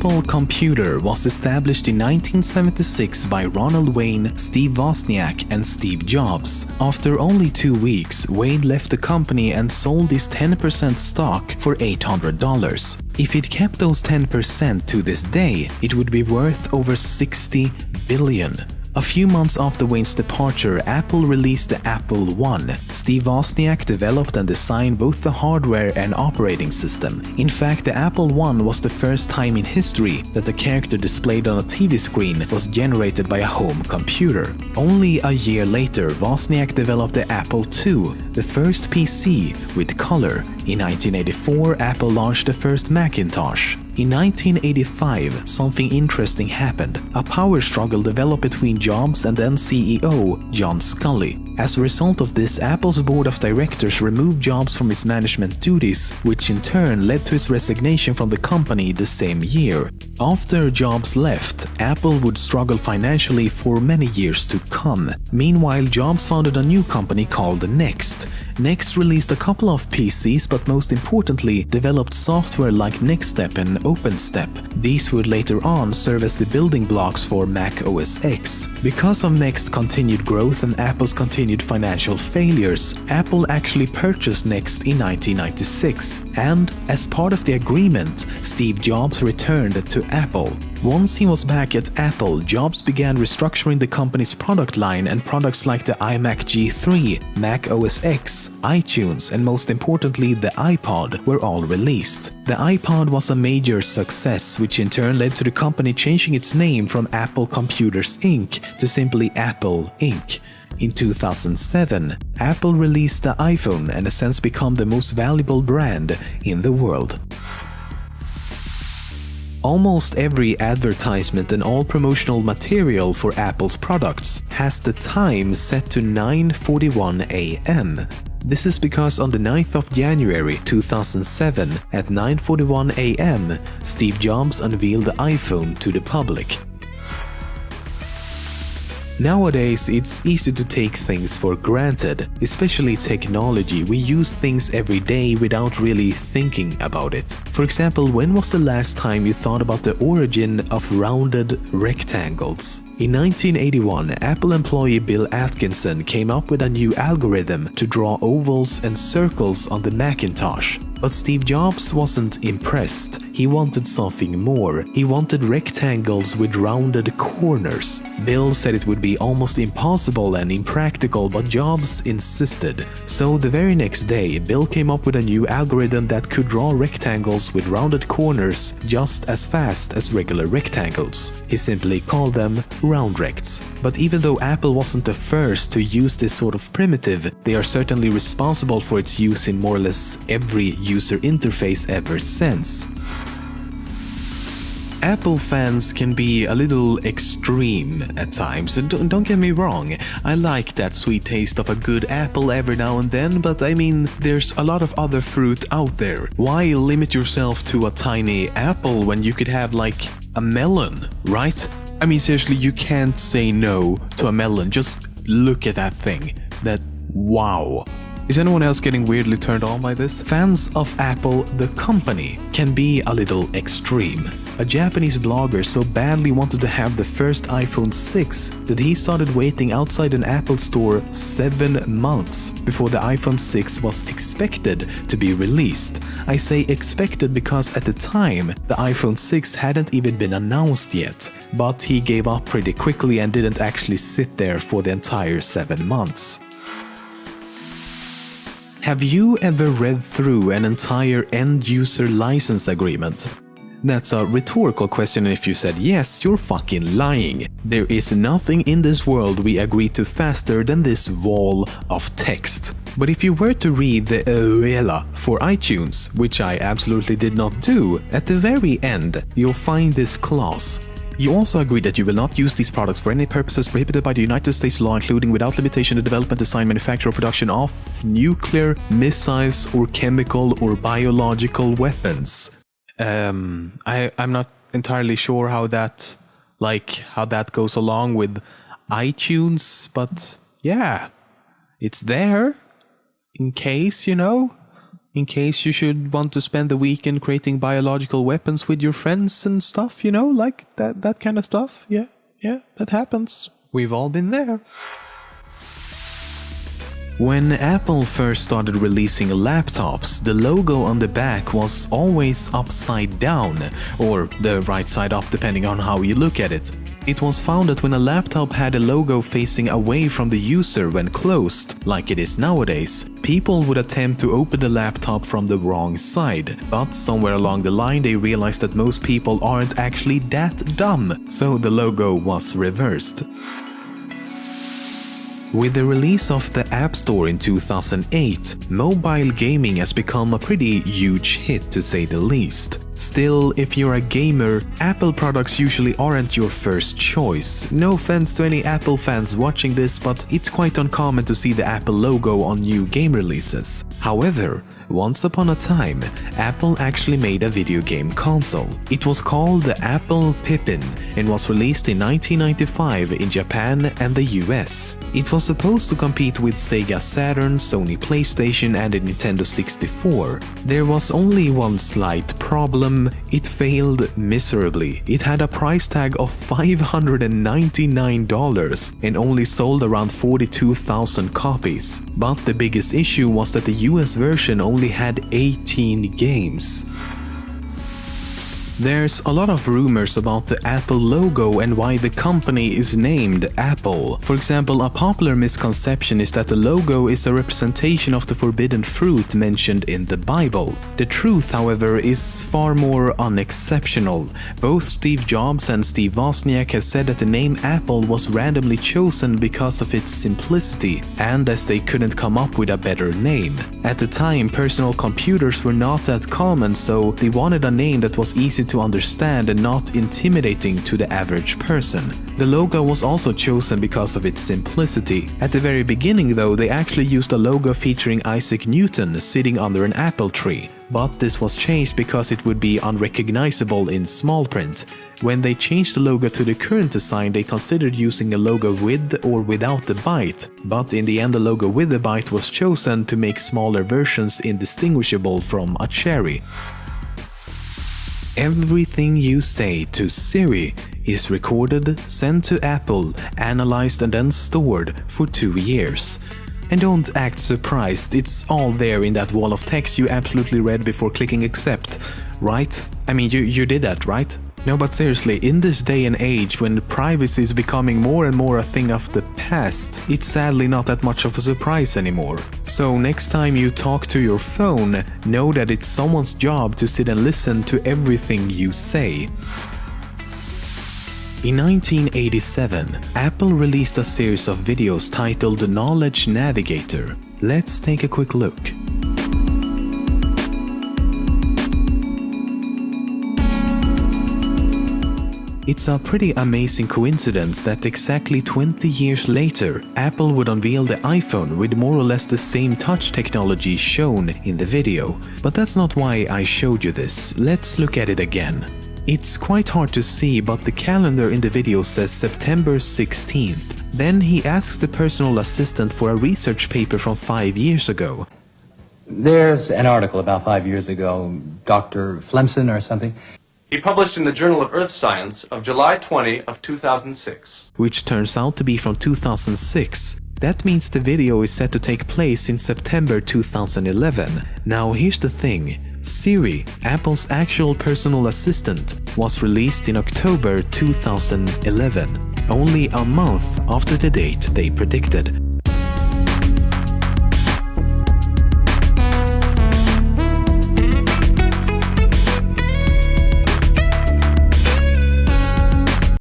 Apple Computer was established in 1976 by Ronald Wayne, Steve Wozniak, and Steve Jobs. After only 2 weeks, Wayne left the company and sold his 10% stock for $800. If it kept those 10% to this day, it would be worth over $60 billion. A few months after Wayne's departure, Apple released the Apple I. Steve Wozniak developed and designed both the hardware and operating system. In fact, the Apple I was the first time in history that the character displayed on a TV screen was generated by a home computer. Only a year later, Wozniak developed the Apple II, the first PC with color. In 1984, Apple launched the first Macintosh. In 1985, something interesting happened. A power struggle developed between Jobs and then CEO John Sculley. As a result of this, Apple's board of directors removed Jobs from his management duties, which in turn led to his resignation from the company the same year. After Jobs left, Apple would struggle financially for many years to come. Meanwhile, Jobs founded a new company called Next. Next released a couple of PCs, but most importantly, developed software like NextStep and OpenStep. These would later on serve as the building blocks for Mac OS X. Because of Next's continued growth and Apple's continued financial failures, Apple actually purchased Next in 1996. And as part of the agreement, Steve Jobs returned to Apple. Once he was back at Apple, Jobs began restructuring the company's product line, and products like the iMac G3, Mac OS X, iTunes, and most importantly the iPod were all released. The iPod was a major success, which in turn led to the company changing its name from Apple Computers Inc. to simply Apple Inc. In 2007, Apple released the iPhone and has since become the most valuable brand in the world. Almost every advertisement and all promotional material for Apple's products has the time set to 9:41 a.m. This is because on the 9th of January 2007 at 9:41 a.m., Steve Jobs unveiled the iPhone to the public. Nowadays, it's easy to take things for granted, especially technology. We use things every day without really thinking about it. For example, when was the last time you thought about the origin of rounded rectangles? In 1981, Apple employee Bill Atkinson came up with a new algorithm to draw ovals and circles on the Macintosh. But Steve Jobs wasn't impressed. He wanted something more. He wanted rectangles with rounded corners. Bill said it would be almost impossible and impractical, but Jobs insisted. So the very next day, Bill came up with a new algorithm that could draw rectangles with rounded corners just as fast as regular rectangles. He simply called them round rects. But even though Apple wasn't the first to use this sort of primitive, they are certainly responsible for its use in more or less every user interface ever since. Apple fans can be a little extreme at times, and don't get me wrong, I like that sweet taste of a good apple every now and then, but I mean, there's a lot of other fruit out there. Why limit yourself to a tiny apple when you could have like a melon, right? I mean, seriously, you can't say no to a melon. Just look at that thing. Wow. Is anyone else getting weirdly turned on by this? Fans of Apple, the company, can be a little extreme. A Japanese blogger so badly wanted to have the first iPhone 6 that he started waiting outside an Apple store 7 months before the iPhone 6 was expected to be released. I say expected because at the time, the iPhone 6 hadn't even been announced yet. But he gave up pretty quickly and didn't actually sit there for the entire 7 months. Have you ever read through an entire end-user license agreement? That's a rhetorical question, and if you said yes, you're fucking lying. There is nothing in this world we agree to faster than this wall of text. But if you were to read the EULA for iTunes, which I absolutely did not do, at the very end, you'll find this clause. You also agree that you will not use these products for any purposes prohibited by the United States law, including without limitation the development, design, manufacture, or production of nuclear, missiles, or chemical or biological weapons. I'm not entirely sure how that goes along with iTunes, but yeah, it's there in case, you know. In case you should want to spend the weekend creating biological weapons with your friends and stuff, you know, like that kind of stuff. Yeah, that happens. We've all been there. When Apple first started releasing laptops, the logo on the back was always upside down, or the right side up depending on how you look at it. It was found that when a laptop had a logo facing away from the user when closed, like it is nowadays, people would attempt to open the laptop from the wrong side. But somewhere along the line they realized that most people aren't actually that dumb, so the logo was reversed. With the release of the App Store in 2008, mobile gaming has become a pretty huge hit to say the least. Still, if you're a gamer, Apple products usually aren't your first choice. No offense to any Apple fans watching this, but it's quite uncommon to see the Apple logo on new game releases. However, once upon a time, Apple actually made a video game console. It was called the Apple Pippin and was released in 1995 in Japan and the US. It was supposed to compete with Sega Saturn, Sony PlayStation and the Nintendo 64. There was only one slight problem: it failed miserably. It had a price tag of $599 and only sold around 42,000 copies. But the biggest issue was that the US version only had 18 games. There's a lot of rumors about the Apple logo and why the company is named Apple. For example, a popular misconception is that the logo is a representation of the forbidden fruit mentioned in the Bible. The truth, however, is far more unexceptional. Both Steve Jobs and Steve Wozniak have said that the name Apple was randomly chosen because of its simplicity and as they couldn't come up with a better name. At the time, personal computers were not that common, so they wanted a name that was easy to understand and not intimidating to the average person. The logo was also chosen because of its simplicity. At the very beginning though, they actually used a logo featuring Isaac Newton sitting under an apple tree. But this was changed because it would be unrecognizable in small print. When they changed the logo to the current design, they considered using a logo with or without the bite, but in the end the logo with the bite was chosen to make smaller versions indistinguishable from a cherry. Everything you say to Siri is recorded, sent to Apple, analyzed and then stored for 2 years. And don't act surprised, it's all there in that wall of text you absolutely read before clicking accept, right? I mean, you did that, right? No, but seriously, in this day and age when privacy is becoming more and more a thing of the past, it's sadly not that much of a surprise anymore. So next time you talk to your phone, know that it's someone's job to sit and listen to everything you say. In 1987, Apple released a series of videos titled Knowledge Navigator. Let's take a quick look. It's a pretty amazing coincidence that exactly 20 years later, Apple would unveil the iPhone with more or less the same touch technology shown in the video. But that's not why I showed you this. Let's look at it again. It's quite hard to see, but the calendar in the video says September 16th. Then he asks the personal assistant for a research paper from 5 years ago. There's an article about 5 years ago, Dr. Flemson or something. He published in the Journal of Earth Science of July 20 of 2006. Which turns out to be from 2006. That means the video is set to take place in September 2011. Now here's the thing. Siri, Apple's actual personal assistant, was released in October 2011, only a month after the date they predicted.